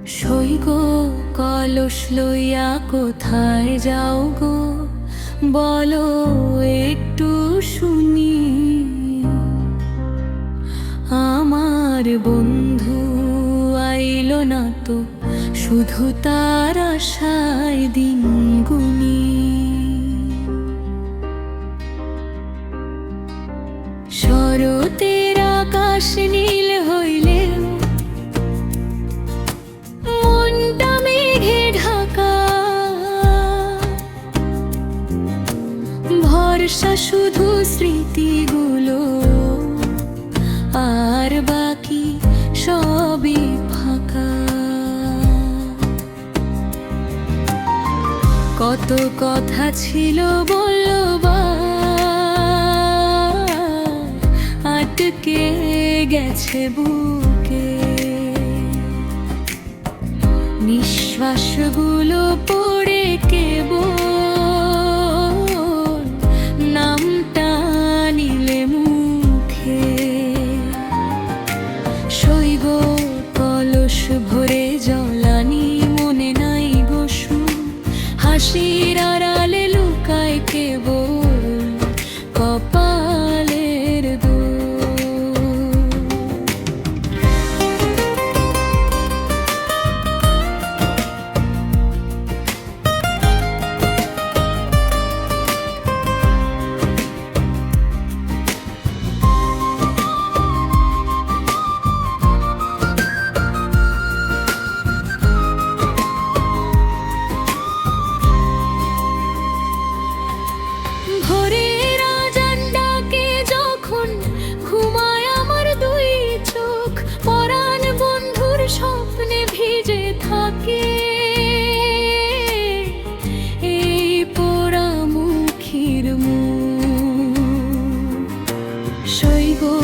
সই গো কলস লইয়া কোথায় যাও গো, বলো একটু শুনি। আমার বন্ধু আইল না তো, শুধু তার আশায় দিন গুনি। শরতের আকাশ নীল হইলে মনটা মেঘে ঢাকা, ভরসা শুধু স্মৃতিগুলো, আর বাকি সবই ফাঁকা। কত কথা ছিল বলবার, আটকে গেছে বুকে। নিঃশ্বাসগুলো পড়ে কেবল নামটা নিলে মুখে। সই গো কলস ভরে জলানি, মনে নাই গো সুর, হাসির আড়ালে লুকায় কেবল কপালের দোষ। ভোরের আজান ডাকে যখন ঘুমায় আমার দুই চোখ, পরাণ বন্ধুর স্বপ্নে ভিজে থাকে। এই পোড়ামুখীর মুখ। সই গো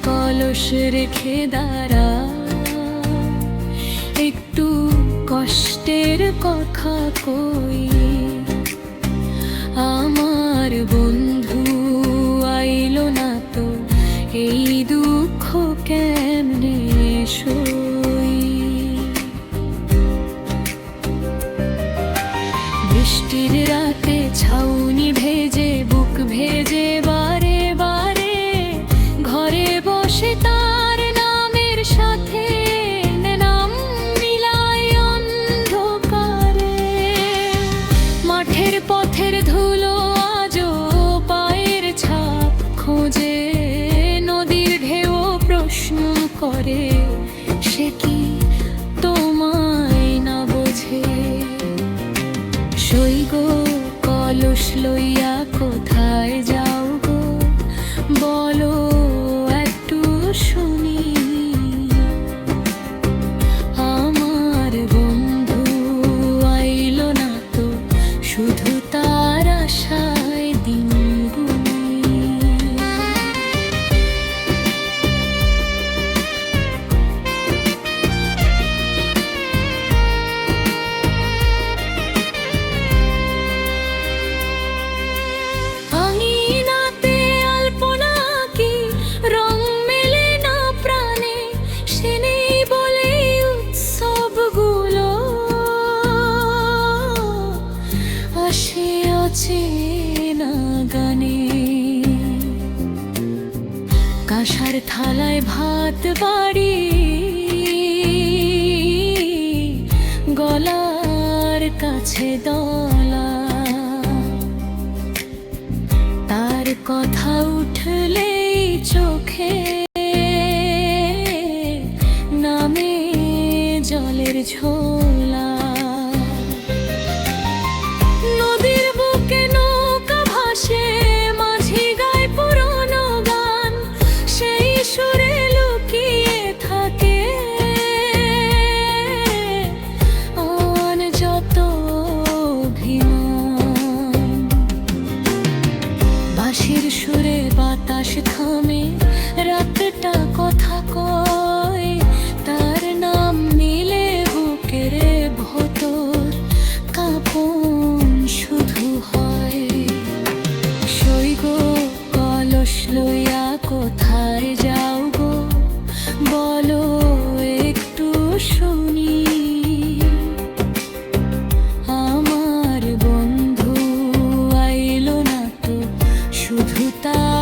কলস রেখে দাঁড়া, একটু কষ্টের কথা কই। আমার বন্ধু আইল না তো, এই দুঃখ কেমনে সই। বৃষ্টির রাতে ছাউনি ভেজে, বুক ভেজে বারে বারে, ঘরে বসে তার নামের সাথে নাম মিলাই অন্ধকারে। মাঠের পথের ধুলো আজও পায়ের ছাপ খোঁজে, নদীর ঢেউ প্রশ্ন করে, সে কি তোমায় না বোঝে। সই গো কলস লইয়া কোথায় যাও গো, বলো একটু শুনি। আমার বন্ধু আইল না তো, শুধু তার আশায় দিন গুনি। আঙিনাতে আলপনা কি রং মেলে না প্রাণে, সে নেই বলে উৎসবগুলো আসে অচেনা গানে। কাঁসার থালায় ভাত বাড়ি, গলার কাছে দলা, তার কথা উঠলেই চোখে নামে জলের ঝোলা। নদীর বুকে নৌকা ভাসে, মাঝি গায় পুরনো গান, সেই সুরে লুকিয়ে থাকে আন যত অভিমান। বাঁশির সুরে বাতাস থামে, রাতটা কথা কয়, তার নাম নিলে বুকের নির্জনতা